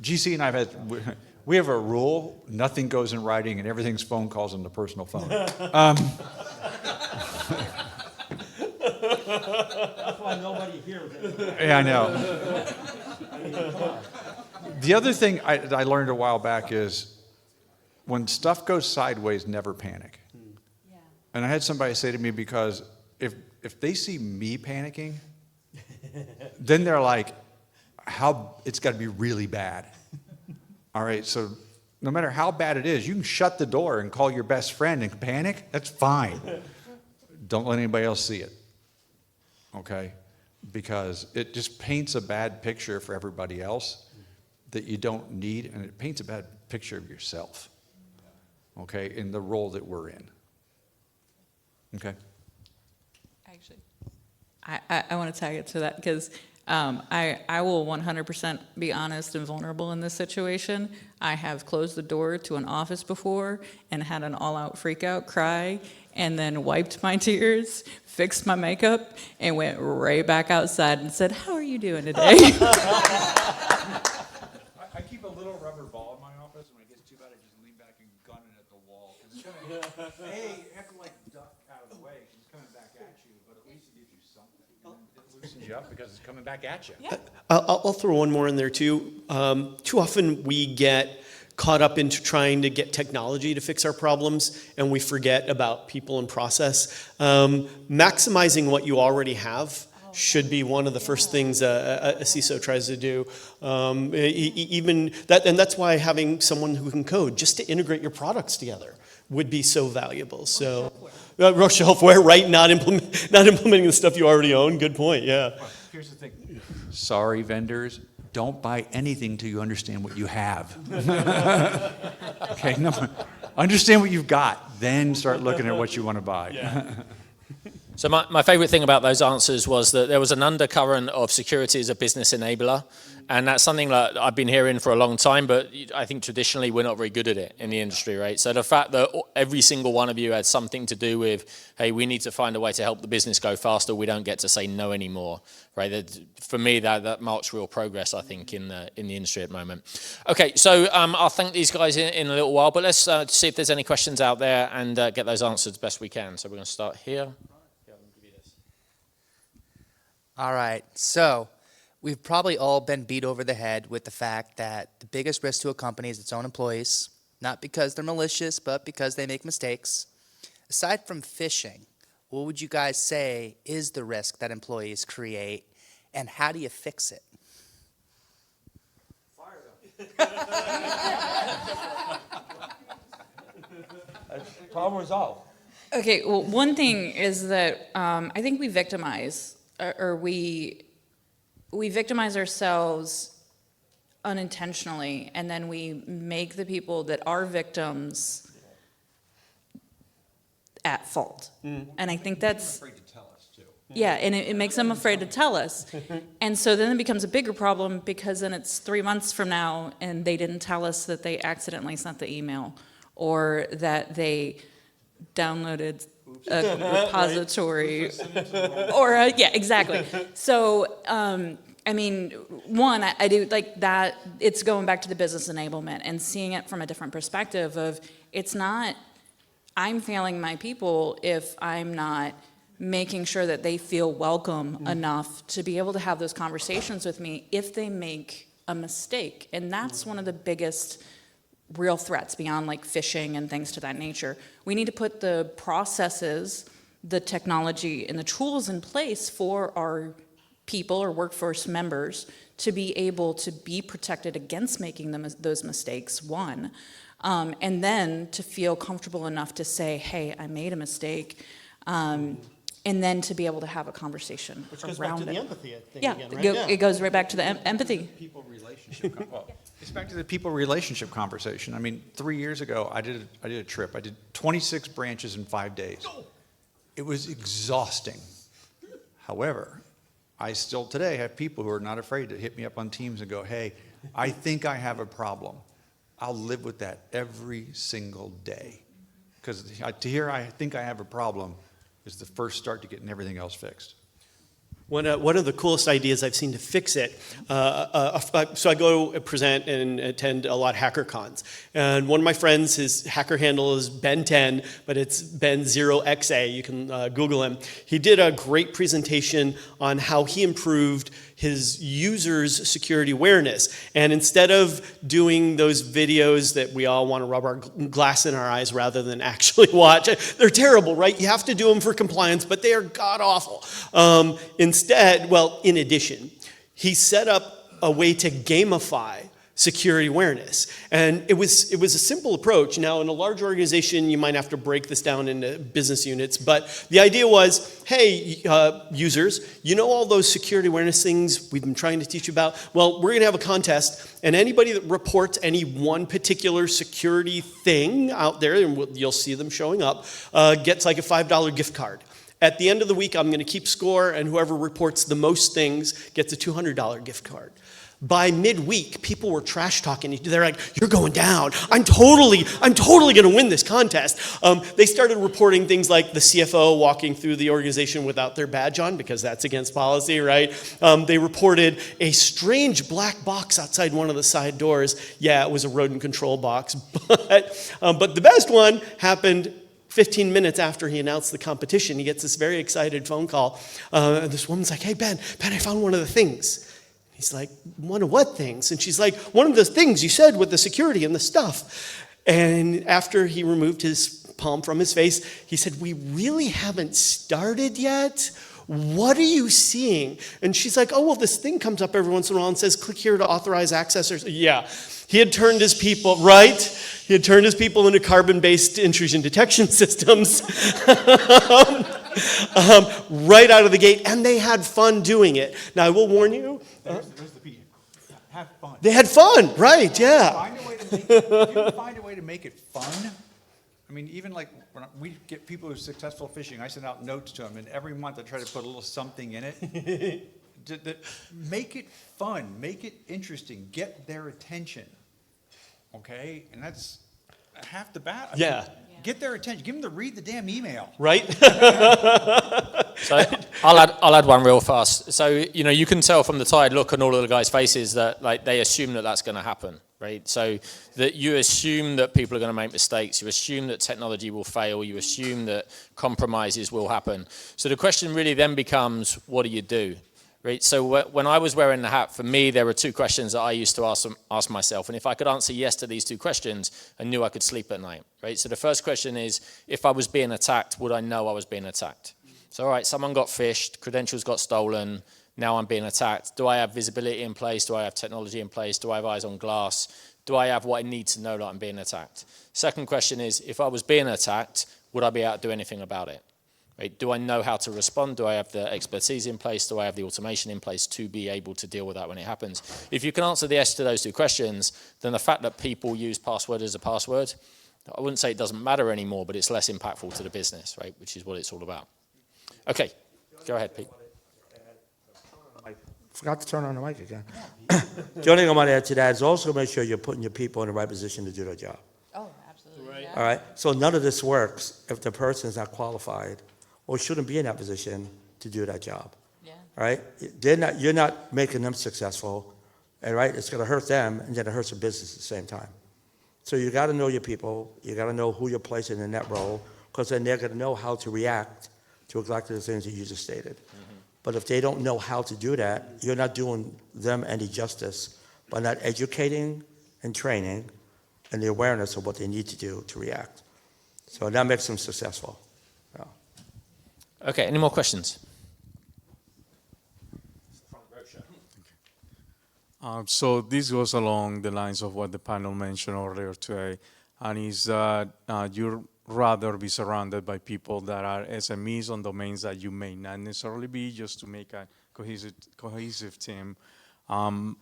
GC and I have had, we have a rule, nothing goes in writing and everything's phone calls on the personal phone. That's why nobody hears it. Yeah, I know. The other thing I learned a while back is when stuff goes sideways, never panic. Yeah. And I had somebody say to me, because if they see me panicking, then they're like, it's got to be really bad. All right, so no matter how bad it is, you can shut the door and call your best friend and panic. That's fine. Don't let anybody else see it. Okay? Because it just paints a bad picture for everybody else that you don't need, and it paints a bad picture of yourself. Okay? In the role that we're in. Okay? Actually, I want to tag it to that because I will 100% be honest and vulnerable in this situation. I have closed the door to an office before and had an all-out freak-out cry and then wiped my tears, fixed my makeup, and went right back outside and said, "How are you doing today?" I keep a little rubber ball in my office, and when it gets too bad, I just lean back and gun it at the wall. It's gonna, hey, you have to like duck out of the way. It's coming back at you, but at least it gives you something. It loosens you up because it's coming back at you. Yeah. I'll throw one more in there too. Too often we get caught up into trying to get technology to fix our problems, and we forget about people and process. Maximizing what you already have should be one of the first things a CISO tries to do. Even that, and that's why having someone who can code just to integrate your products together would be so valuable. So, shelfware, right? Not implementing the stuff you already own. Good point. Yeah. Here's the thing. Sorry, vendors. Don't buy anything till you understand what you have. Okay, no, understand what you've got, then start looking at what you want to buy. Yeah. So my favorite thing about those answers was that there was an undercurrent of security as a business enabler. And that's something that I've been hearing for a long time, but I think traditionally we're not very good at it in the industry, right? So the fact that every single one of you had something to do with, hey, we need to find a way to help the business go faster, we don't get to say no anymore, right? That, for me, that marks real progress, I think, in the industry at the moment. Okay, so I'll thank these guys in a little while, but let's see if there's any questions out there and get those answered as best we can. So we're going to start here. All right, so we've probably all been beat over the head with the fact that the biggest risk to a company is its own employees, not because they're malicious, but because they make mistakes. Aside from phishing, what would you guys say is the risk that employees create, and how do you fix it? Problem resolved. Okay, well, one thing is that I think we victimize, or we victimize ourselves unintentionally, and then we make the people that are victims at fault. And I think that's... Afraid to tell us, too. Yeah, and it makes them afraid to tell us. And so then it becomes a bigger problem because then it's 3 months from now and they didn't tell us that they accidentally sent the email or that they downloaded a repository. Or, yeah, exactly. So, I mean, one, I do like that, it's going back to the business enablement and seeing it from a different perspective of it's not, I'm failing my people if I'm not making sure that they feel welcome enough to be able to have those conversations with me if they make a mistake. And that's one of the biggest real threats beyond like phishing and things to that nature. We need to put the processes, the technology, and the tools in place for our people or workforce members to be able to be protected against making those mistakes, one. And then to feel comfortable enough to say, hey, I made a mistake. And then to be able to have a conversation Which goes around back to it. the empathy thing Yeah, again, right? it goes right back to the empathy. People relationship. Well, it's back to the people relationship conversation. I mean, 3 years ago, I did a trip. I did 26 branches in 5 days. It was exhausting. However, I still today have people who are not afraid to hit me up on Teams and go, hey, I think I have a problem. I'll live with that every single day. Because to hear I think I have a problem is the first start to getting everything else fixed. One of the coolest ideas I've seen to fix it, so I go present and attend a lot of HackerCons. And one of my friends, his hacker handle is Ben10, but it's Ben0XA. You can Google him. He did a great presentation on how he improved his users' security awareness. And instead of doing those videos that we all want to rub our glass in our eyes rather than actually watch, they're terrible, right? You have to do them for compliance, but they are god-awful. Instead, well, in addition, he set up a way to gamify security awareness. And it was a simple approach. Now, in a large organization, you might have to break this down into business units, but the idea was, hey, users, you know all those security awareness things we've been trying to teach you about? Well, we're gonna have a contest, and anybody that reports any one particular security thing out there, and you'll see them showing up, gets like a $5 gift card. At the end of the week, I'm gonna keep score, and whoever reports the most things gets a $200 gift card. By midweek, people were trash talking. They're like, "You're going down. I'm totally going to win this contest." They started reporting things like the CFO walking through the organization without their badge on, because that's against policy, right? They reported a strange black box outside one of the side doors. Yeah, it was a rodent control box, but the best one happened 15 minutes after he announced the competition. He gets this very excited phone call. This woman's like, "Hey, Ben, I found one of the things." He's like, "One of what things?" And she's like, "One of the things you said with the security and the stuff." And after he removed his palm from his face, he said, "We really haven't started yet. What are you seeing?" And she's like, "Oh, well, this thing comes up every once in a while and says, click here to authorize access." Or yeah, he had turned his people, right? He had turned his people into carbon-based intrusion detection systems. Right out of the gate, and they had fun doing it. Now, I will warn you. There's the key. Have fun. They had fun, right, yeah. Find a way to make it, if you can find a way to make it fun. I mean, even like when we get people who are successful fishing, I send out notes to them, and every month I try to put a little something in it. Make it fun, make it interesting, get their attention. Okay? And that's half the battle. Yeah. Get their attention. Give them to read the damn email. Right? So I'll add one real fast. So, you know, you can tell from the tired look on all of the guys' faces that like they assume that that's going to happen, right? So that you assume that people are going to make mistakes. You assume that technology will fail. You assume that compromises will happen. So the question really then becomes, what do you do? Right? So when I was wearing the hat, for me, there were two questions that I used to ask myself. And if I could answer yes to these two questions, I knew I could sleep at night. Right? So the first question is, if I was being attacked, would I know I was being attacked? So, all right, someone got phished, credentials got stolen, now I'm being attacked. Do I have visibility in place? Do I have technology in place? Do I have eyes on glass? Do I have what I need to know that I'm being attacked? Second question is, if I was being attacked, would I be able to do anything about it? Right? Do I know how to respond? Do I have the expertise in place? Do I have the automation in place to be able to deal with that when it happens? If you can answer the yes to those two questions, then the fact that people use password as a password, I wouldn't say it doesn't matter anymore, but it's less impactful to the business, right? Which is what it's all about. Okay, go ahead, Pete. Forgot to turn on the mic again. The only thing I want to add to that is also make sure you're putting your people in the right position to do their job. Oh, absolutely. Right. All right? So none of this works if the person is not qualified or shouldn't be in that position to do that job. Yeah. All right? You're not making them successful, and right? It's going to hurt them, and then it hurts the business at the same time. So you got to know your people. You got to know who you're placing in that role, because then they're going to know how to react to exactly the things that you just stated. Mm-hmm. But if they don't know how to do that, you're not doing them any justice by not educating and training and the awareness of what they need to do to react. So that makes them successful. Yeah. Okay, any more questions? So this goes along the lines of what the panel mentioned earlier today, and is that you'd rather be surrounded by people that are SMEs on domains that you may not necessarily be, just to make a cohesive team. And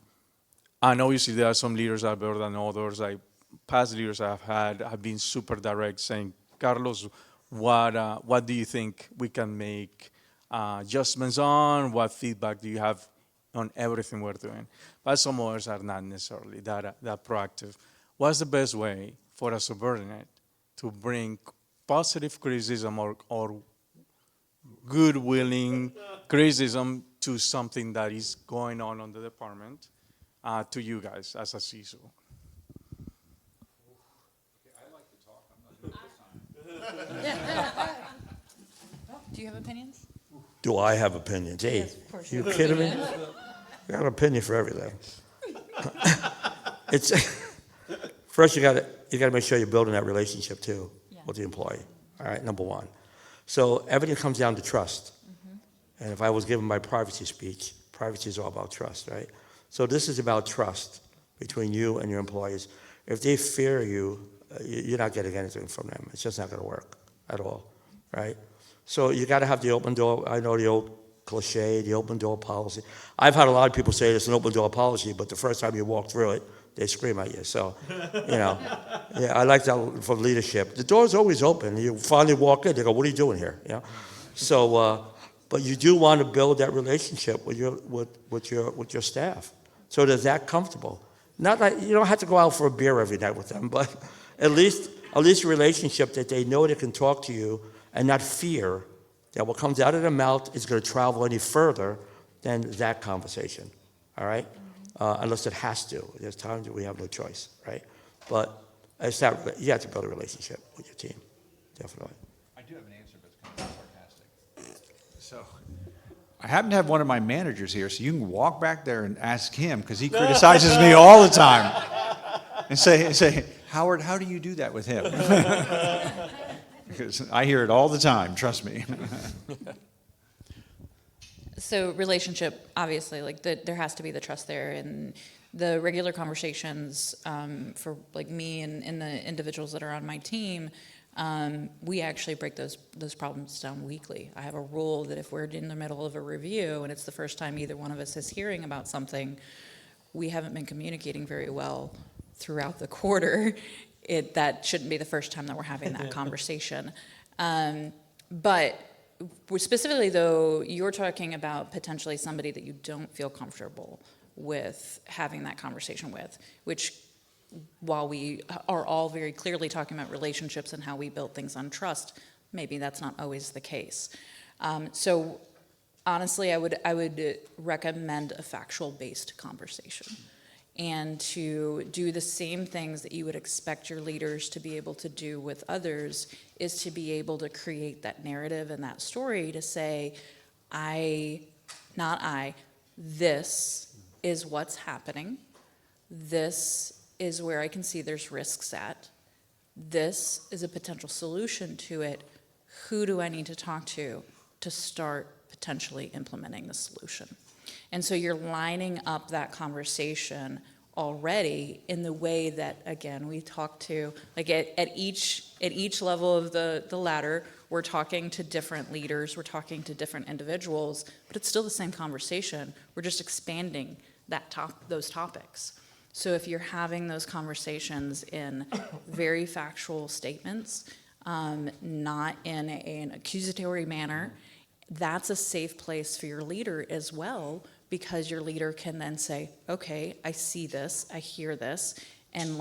obviously there are some leaders that are better than others. Like past leaders I've had have been super direct, saying, Carlos, what do you think we can make adjustments on? What feedback do you have on everything we're doing? But some others are not necessarily that proactive. what's the best way for a subordinate to bring positive criticism or good willing criticism to something that is going on the department to you guys as a CISO? Do you have opinions? Do I have opinions? Hey, Yes, of course. you kidding me? I got an opinion for everything. It's first you got to make sure you're building that relationship too with the employee. All right, number one. So everything comes down to trust. And if I was giving my privacy speech, privacy is all about trust, right? So this is about trust between you and your employees. If they fear you, you're not getting anything from them. It's just not going to work at all, right? So you got to have the open door. I know the old cliche, the open door policy. I've had a lot of people say it's an open door policy, but the first time you walk through it, they scream at you. So, yeah, I like that for leadership. The door's always open. You finally walk in, they go, "What are you doing here?" So, but you do want to build that relationship with your staff, so they're that comfortable. Not like you don't have to go out for a beer every night with them, but at least a relationship that they know they can talk to you and not fear that what comes out of their mouth is going to travel any further than that conversation. All right. Unless it has to. There's times that we have no choice, right? But it's not, you have to build a relationship with your team, definitely. I do have an answer, but it's kind of sarcastic. So I happen to have one of my managers here, so you can walk back there and ask him, because he criticizes me all the time. And say, "Howard, how do you do that with him?" Because I hear it all the time, trust me. So relationship, obviously, like there has to be the trust there, and the regular conversations for like me and the individuals that are on my team, we actually break those problems down weekly. I have a rule that if we're in the middle of a review and it's the first time either one of us is hearing about something, we haven't been communicating very well throughout the quarter. That shouldn't be the first time that we're having that conversation. But specifically, though, you're talking about potentially somebody that you don't feel comfortable with having that conversation with, which, while we are all very clearly talking about relationships and how we build things on trust, maybe that's not always the case. So honestly, I would recommend a factual-based conversation, and to do the same things that you would expect your leaders to be able to do with others is to be able to create that narrative and that story to say, this is what's happening. This is where I can see there's risks at. This is a potential solution to it. Who do I need to talk to start potentially implementing the solution? And so you're lining up that conversation already in the way that, again, we talk to, like at each level of the ladder, we're talking to different leaders, we're talking to different individuals, but it's still the same conversation. We're just expanding those topics. So if you're having those conversations in very factual statements, not in an accusatory manner, that's a safe place for your leader as well, because your leader can then say, okay, I see this, I hear this, and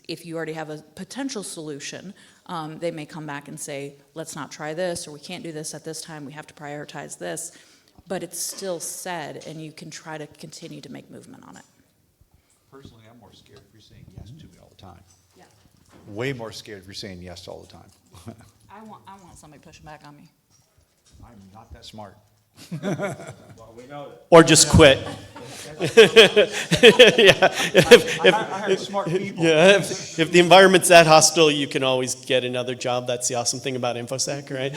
if you already have a potential solution, they may come back and say, let's not try this, or we can't do this at this time, we have to prioritize this, but it's still said, and you can try to continue to make movement on it. Personally, I'm more scared if you're saying yes to me all the time. Yeah. Way more scared if you're saying yes all the time. I want somebody pushing back on me. I'm not that smart. Well, we know that. Or just quit. I heard smart people. Yeah, if the environment's that hostile, you can always get another job. That's the awesome thing about InfoSec, right?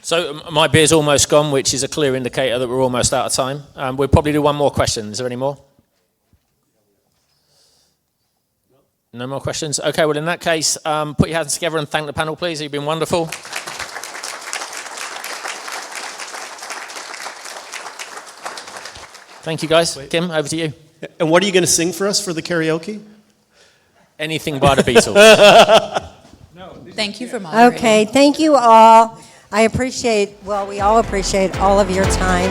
So my beer's almost gone, which is a clear indicator that we're almost out of time. We'll probably do one more question. Is there any more? No more questions? Okay, well, in that case, put your hands together and thank the panel, please. You've been wonderful. Thank you, guys. Kim, over to you. And what are you going to sing for us for the karaoke? Anything by the Beatles. Thank you for moderating. Okay, thank you all. We all appreciate all of your time.